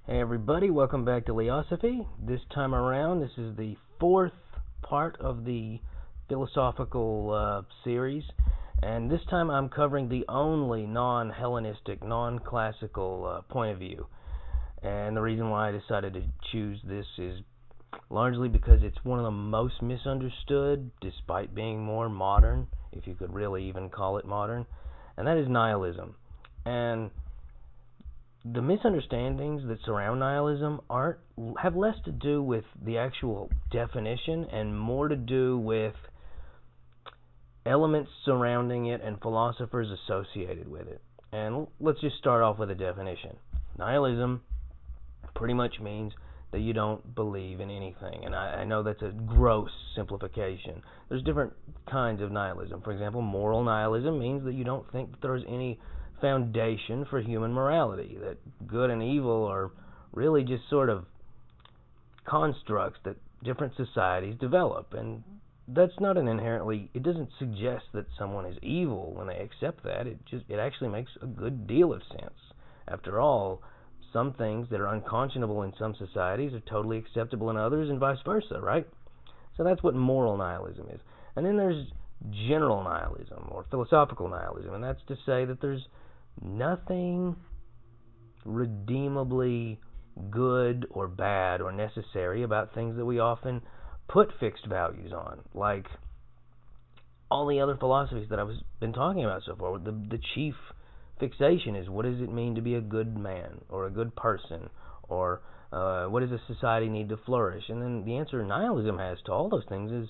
Hey everybody, welcome back to Leosophy. This time around, this is the fourth part of the philosophical series, and this time I'm covering the only non-Hellenistic, non-classical point of view. And the reason why I decided to choose this is largely because it's one of the most misunderstood, despite being more modern, if you could really even call it modern, and that is nihilism. And the misunderstandings that surround nihilism have less to do with the actual definition and more to do with elements surrounding it and philosophers associated with it. And let's just start off with a definition. Nihilism pretty much means that you don't believe in anything. And I know that's a gross simplification. There's different kinds of nihilism. For example, moral nihilism means that you don't think that there's any foundation for human morality, that good and evil are really just sort of constructs that different societies develop. And that's not an inherently, it doesn't suggest that someone is evil when they accept that. It actually makes a good deal of sense. After all, some things that are unconscionable in some societies are totally acceptable in others, and vice versa, right? So that's what moral nihilism is. And then there's general nihilism, or philosophical nihilism, and that's to say that there's nothing redeemably good or bad or necessary about things that we often put fixed values on, like all the other philosophies that I've been talking about so far. The chief fixation is, what does it mean to be a good man or a good person, or what does a society need to flourish? And then the answer nihilism has to all those things is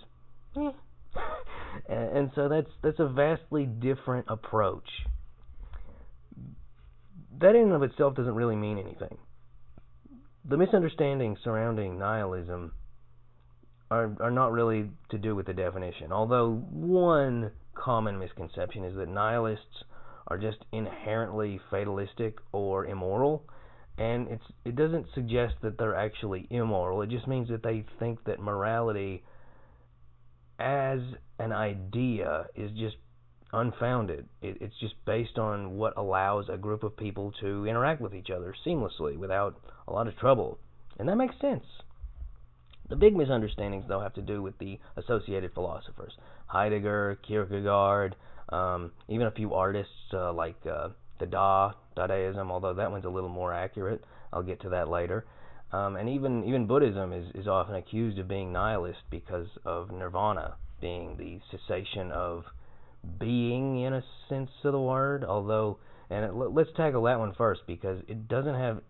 and so that's a vastly different approach. That in and of itself doesn't really mean anything. The misunderstandings surrounding nihilism are not really to do with the definition, although one common misconception is that nihilists are just inherently fatalistic or immoral, and it doesn't suggest that they're actually immoral. It just means that they think that morality as an idea is just unfounded. It's just based on what allows a group of people to interact with each other seamlessly without a lot of trouble. And that makes sense. The big misunderstandings, though, have to do with the associated philosophers. Heidegger, Kierkegaard, even a few artists like the Dadaism, although that one's a little more accurate. I'll get to that later. And even Buddhism is often accused of being nihilist because of nirvana being the cessation of being, in a sense of the word, although, and let's tackle that one first because it doesn't have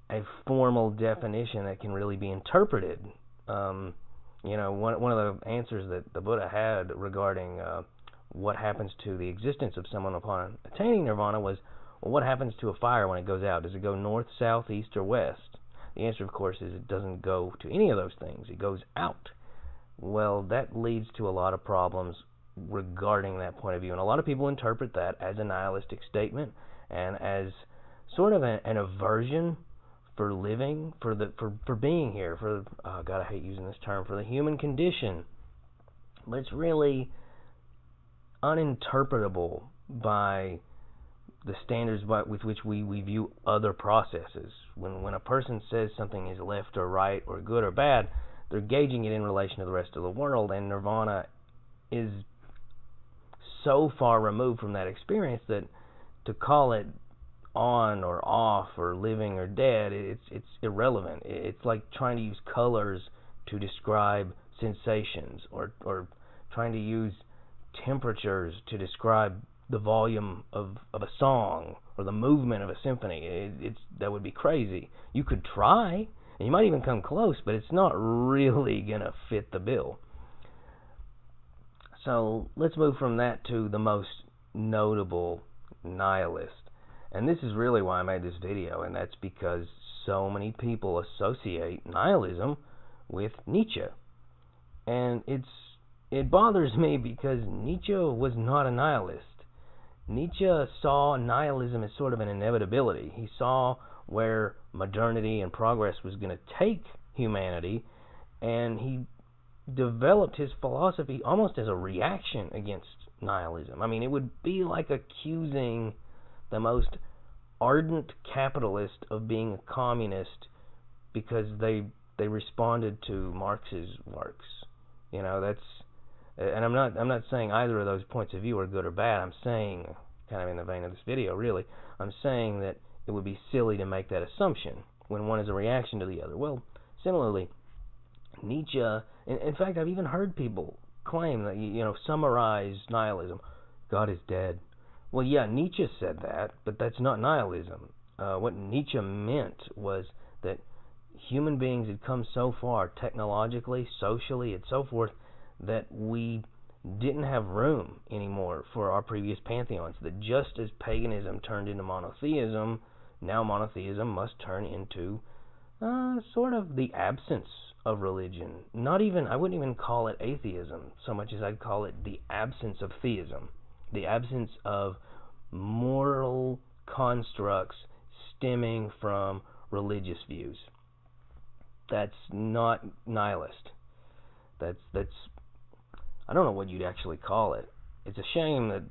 a formal definition that can really be interpreted. One of the answers that the Buddha had regarding what happens to the existence of someone upon attaining nirvana was, well, what happens to a fire when it goes out? Does it go north, south, east, or west? The answer, of course, is it doesn't go to any of those things. It goes out. Well, that leads to a lot of problems regarding that point of view, and a lot of people interpret that as a nihilistic statement and as sort of an aversion for living, for being here, for God, I hate using this term, for the human condition. But it's really uninterpretable by the standards with which we view other processes. When a person says something is left or right or good or bad, they're gauging it in relation to the rest of the world, and nirvana is so far removed from that experience that to call it on or off or living or dead, it's irrelevant. It's like trying to use colors to describe sensations, or trying to use temperatures to describe the volume of a song or the movement of a symphony. That would be crazy. You could try, and you might even come close, but it's not really going to fit the bill. So let's move from that to the most notable nihilist. And this is really why I made this video, and that's because so many people associate nihilism with Nietzsche. And it bothers me because Nietzsche was not a nihilist. Nietzsche saw nihilism as sort of an inevitability. He saw where modernity and progress was going to take humanity, and he developed his philosophy almost as a reaction against nihilism. I mean, it would be like accusing the most ardent capitalist of being a communist because they responded to Marx's works. You know, that's, and I'm not saying either of those points of view are good or bad. I'm saying, kind of in the vein of this video, really, I'm saying that it would be silly to make that assumption when one is a reaction to the other. Well, similarly, Nietzsche, in fact, I've even heard people claim that, summarize nihilism. God is dead. Well, yeah, Nietzsche said that, but that's not nihilism. What Nietzsche meant was that human beings had come so far technologically, socially, and so forth that we didn't have room anymore for our previous pantheons. That just as paganism turned into monotheism, now monotheism must turn into sort of the absence of religion. I wouldn't even call it atheism so much as I'd call it the absence of theism. The absence of moral constructs stemming from religious views. That's not nihilist. That's I don't know what you'd actually call it. It's a shame that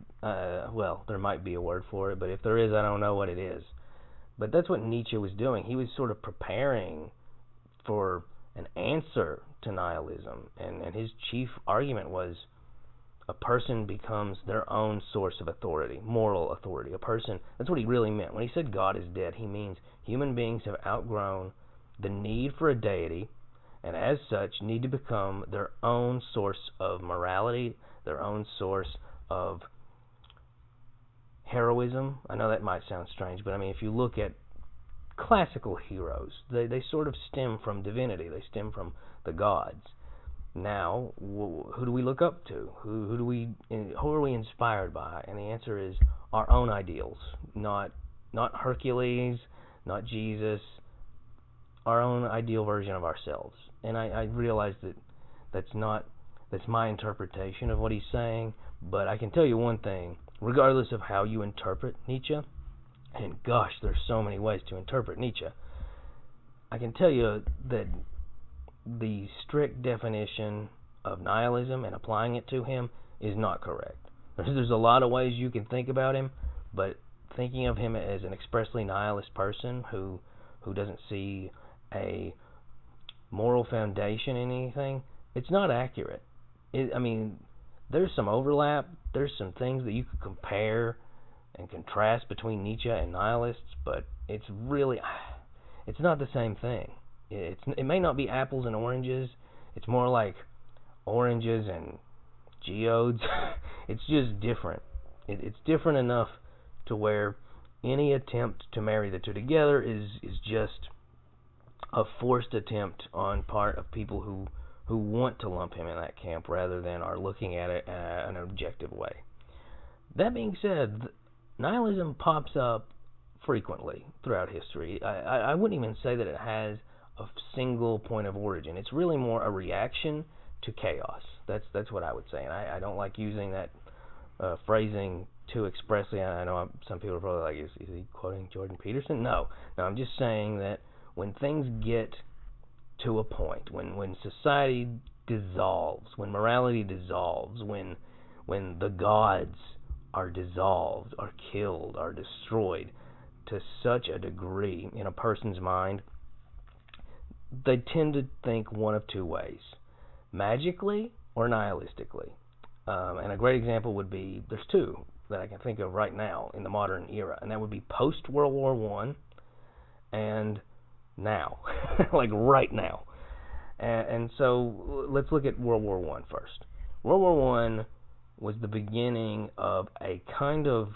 there might be a word for it, but if there is, I don't know what it is. But that's what Nietzsche was doing. He was sort of preparing for an answer to nihilism, and his chief argument was a person becomes their own source of authority, moral authority. A person, that's what he really meant. When he said God is dead, he means human beings have outgrown the need for a deity, and as such need to become their own source of morality, their own source of heroism. I know that might sound strange, but I mean, if you look at classical heroes, they sort of stem from divinity. They stem from the gods. Now, who do we look up to? Who are we inspired by? And the answer is our own ideals, not Hercules, not Jesus, our own ideal version of ourselves. And I realize that's my interpretation of what he's saying, but I can tell you one thing, regardless of how you interpret Nietzsche, and gosh, there's so many ways to interpret Nietzsche, I can tell you that the strict definition of nihilism and applying it to him is not correct. There's a lot of ways you can think about him, but thinking of him as an expressly nihilist person who doesn't see a moral foundation in anything, it's not accurate. There's some overlap, there's some things that you could compare and contrast between Nietzsche and nihilists, but it's not the same thing. It may not be apples and oranges. It's more like oranges and geodes. It's just different. It's different enough to where any attempt to marry the two together is just a forced attempt on part of people who want to lump him in that camp rather than are looking at it in an objective way. That being said, nihilism pops up frequently throughout history. I wouldn't even say that it has a single point of origin. It's really more a reaction to chaos. That's what I would say. And I don't like using that phrasing too expressly. I know some people are probably like, is he quoting Jordan Peterson? No, I'm just saying that when things get to a point, when society dissolves, when morality dissolves, when the gods are dissolved, are killed, are destroyed to such a degree in a person's mind, they tend to think one of two ways, magically or nihilistically. And a great example would be, there's two that I can think of right now in the modern era, and that would be post-World War I and now, like right now. And so let's look at World War I first. World War I was the beginning of a kind of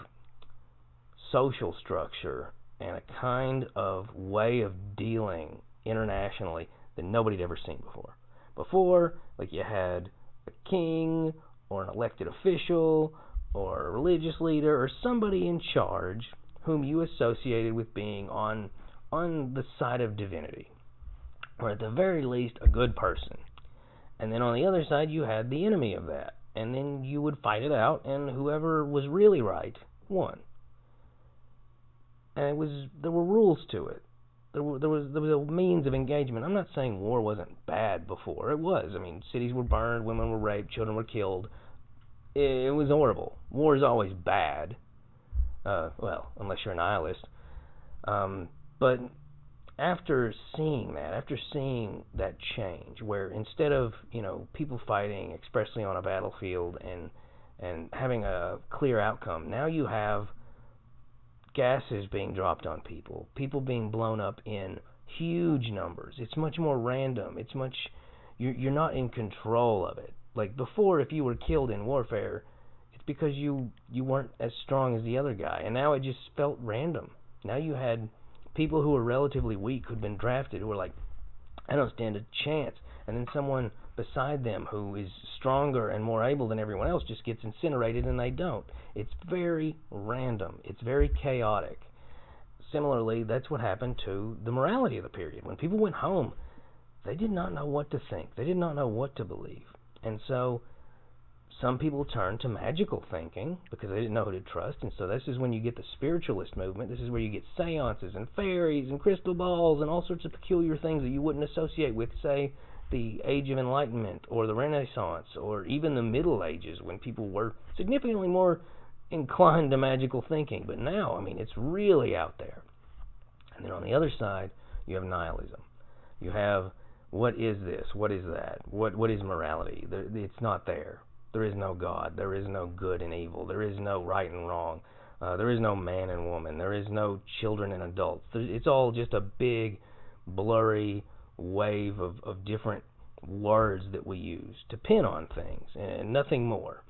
social structure and a kind of way of dealing internationally that nobody had ever seen before. Before, like, you had a king or an elected official or a religious leader or somebody in charge whom you associated with being on the side of divinity, or at the very least a good person. And then on the other side you had the enemy of that, and then you would fight it out, and whoever was really right won. And there were rules to it. There was a means of engagement. I'm not saying war wasn't bad before. It was. I mean, cities were burned, women were raped, children were killed. It was horrible. War is always bad. Well, unless you're a nihilist. But after seeing that change, where instead of people fighting expressly on a battlefield and having a clear outcome, now you have gases being dropped on people, people being blown up in huge numbers. It's much more random. You're not in control of it. Like before, if you were killed in warfare, it's because you weren't as strong as the other guy, and now it just felt random. Now you had people who were relatively weak who'd been drafted who were like, I don't stand a chance, and then someone beside them who is stronger and more able than everyone else just gets incinerated and they don't. It's very random. It's very chaotic. Similarly, that's what happened to the morality of the period. When people went home, they did not know what to think. They did not know what to believe. And so some people turned to magical thinking because they didn't know who to trust. And so this is when you get the spiritualist movement. This is where you get seances and fairies and crystal balls and all sorts of peculiar things that you wouldn't associate with, say, the Age of Enlightenment or the Renaissance or even the Middle Ages, when people were significantly more inclined to magical thinking. But now, I mean, it's really out there. And then on the other side, you have nihilism. You have, what is this? What is that? What is morality? It's not there. There is no God. There is no good and evil. There is no right and wrong. There is no man and woman. There is no children and adults. It's all just a big, blurry wave of different words that we use to pin on things and nothing more.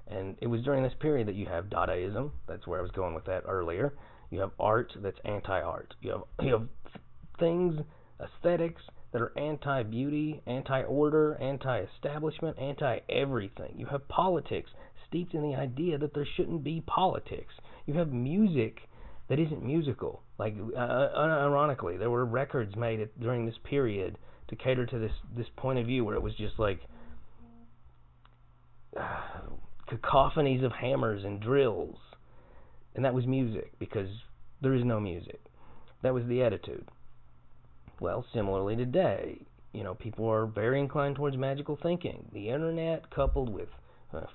And it was during this period that you have Dadaism. That's where I was going with that earlier. You have art that's anti-art. You have things, aesthetics, that are anti-beauty, anti-order, anti-establishment, anti-everything. You have politics steeped in the idea that there shouldn't be politics. You have music that isn't musical. Like, ironically, there were records made during this period to cater to this point of view where it was just like cacophonies of hammers and drills. And that was music because there is no music. That was the attitude. Well, similarly today, people are very inclined towards magical thinking. The internet, coupled with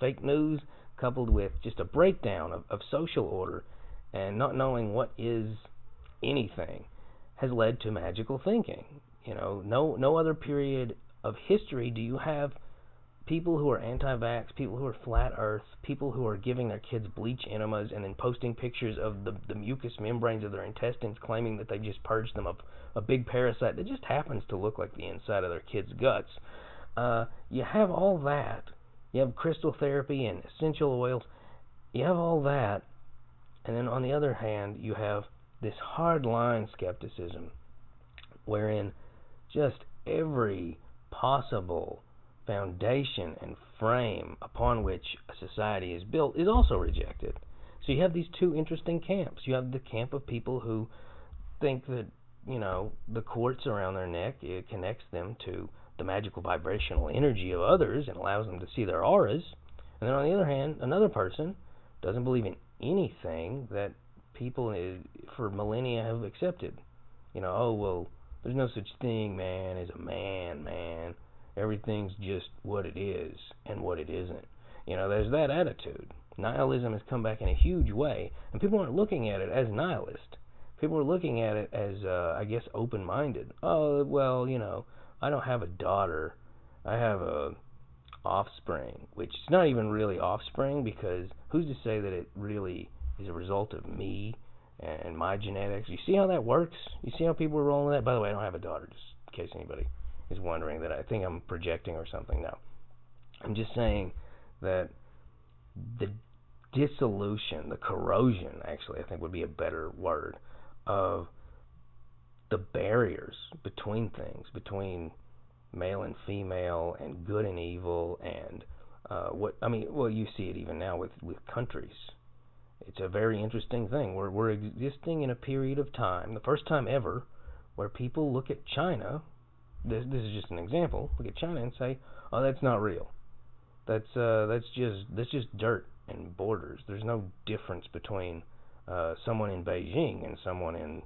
fake news, coupled with just a breakdown of social order and not knowing what is anything, has led to magical thinking. No other period of history do you have people who are anti-vax, people who are flat earth, people who are giving their kids bleach enemas and then posting pictures of the mucous membranes of their intestines, claiming that they just purged them of a big parasite that just happens to look like the inside of their kids' guts. You have all that. You have crystal therapy and essential oils. You have all that. And then on the other hand, you have this hard-line skepticism wherein just every possible foundation and frame upon which a society is built is also rejected. So you have these two interesting camps. You have the camp of people who think that, the quartz around their neck, it connects them to the magical vibrational energy of others and allows them to see their auras. And then on the other hand, another person doesn't believe in anything that people for millennia have accepted. There's no such thing, man, as a man. Everything's just what it is and what it isn't. There's that attitude. Nihilism has come back in a huge way, and people aren't looking at it as nihilist. People are looking at it as, open-minded. Oh, well, I don't have a daughter. I have a offspring, which is not even really offspring, because who's to say that it really is a result of me and my genetics? You see how that works? You see how people are rolling that? By the way, I don't have a daughter, just in case anybody is wondering that I think I'm projecting or something. No. I'm just saying that the dissolution, the corrosion, actually, I think would be a better word, of the barriers between things, between male and female and good and evil and you see it even now with countries. It's a very interesting thing. We're existing in a period of time, the first time ever, where people look at China. This is just an example. Look at China and say, "Oh, that's not real. That's just dirt and borders. There's no difference between someone in Beijing and someone in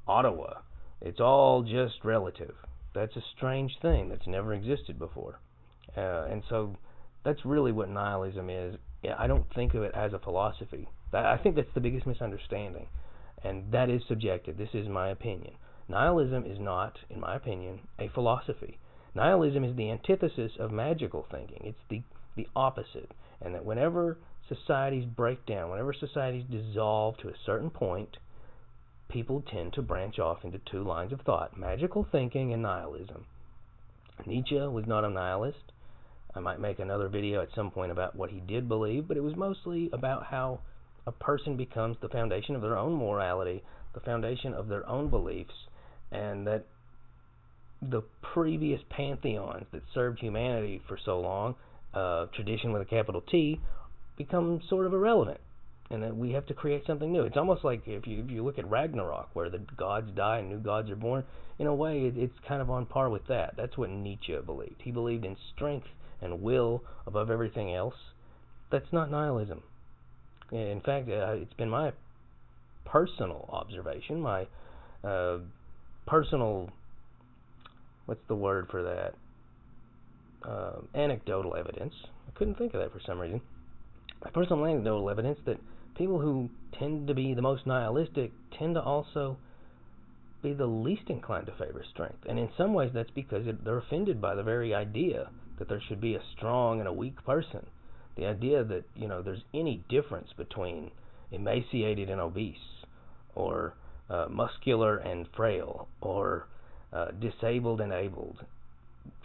Ottawa. It's all just relative." That's a strange thing that's never existed before. And so that's really what nihilism is. I don't think of it as a philosophy. I think that's the biggest misunderstanding. And that is subjective. This is my opinion. Nihilism is not, in my opinion, a philosophy. Nihilism is the antithesis of magical thinking. It's the opposite. And that whenever societies break down, whenever societies dissolve to a certain point, people tend to branch off into two lines of thought: magical thinking and nihilism. Nietzsche was not a nihilist. I might make another video at some point about what he did believe, but it was mostly about how a person becomes the foundation of their own morality, the foundation of their own beliefs, and that the previous pantheons that served humanity for so long, tradition with a capital T, become sort of irrelevant, and that we have to create something new. It's almost like if you look at Ragnarok, where the gods die and new gods are born. In a way, it's kind of on par with that. That's what Nietzsche believed. He believed in strength and will above everything else. That's not nihilism. In fact, it's been my personal observation, my personal, what's the word for that? Anecdotal evidence. I couldn't think of that for some reason. My personal anecdotal evidence that people who tend to be the most nihilistic tend to also be the least inclined to favor strength. And in some ways that's because they're offended by the very idea that there should be a strong and a weak person. The idea that, there's any difference between emaciated and obese, or muscular and frail, or disabled and abled.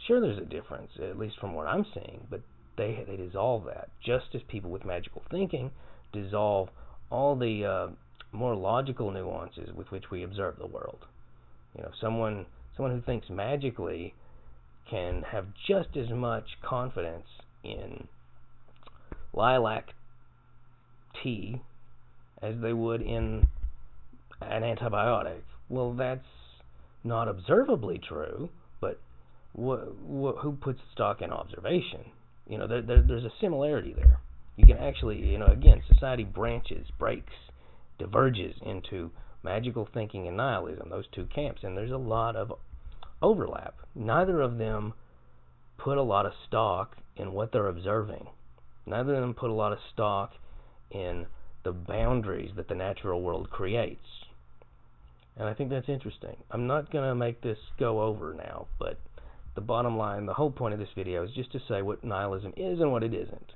Sure, there's a difference, at least from what I'm seeing, but they dissolve that, just as people with magical thinking dissolve all the more logical nuances with which we observe the world. Someone who thinks magically can have just as much confidence in lilac tea as they would in an antibiotic. Well, that's not observably true, but who puts stock in observation? There's a similarity there. You can actually, again, society breaks, diverges into magical thinking and nihilism, those two camps, and there's a lot of overlap. Neither of them put a lot of stock in what they're observing. Neither of them put a lot of stock in the boundaries that the natural world creates. And I think that's interesting. I'm not going to make this go over now, but the bottom line, the whole point of this video is just to say what nihilism is and what it isn't.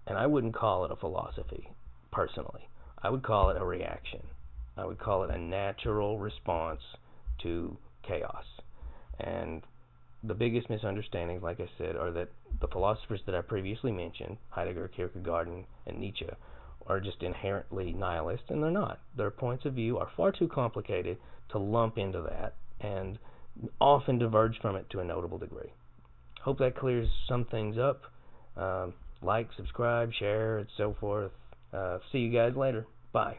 And I wouldn't call it a philosophy, personally. I would call it a reaction. I would call it a natural response to chaos. And the biggest misunderstandings, like I said, are that the philosophers that I previously mentioned, Heidegger, Kierkegaard, and Nietzsche, are just inherently nihilist, and they're not. Their points of view are far too complicated to lump into that, and often diverge from it to a notable degree. Hope that clears some things up. Like, subscribe, share, and so forth. See you guys later. Bye.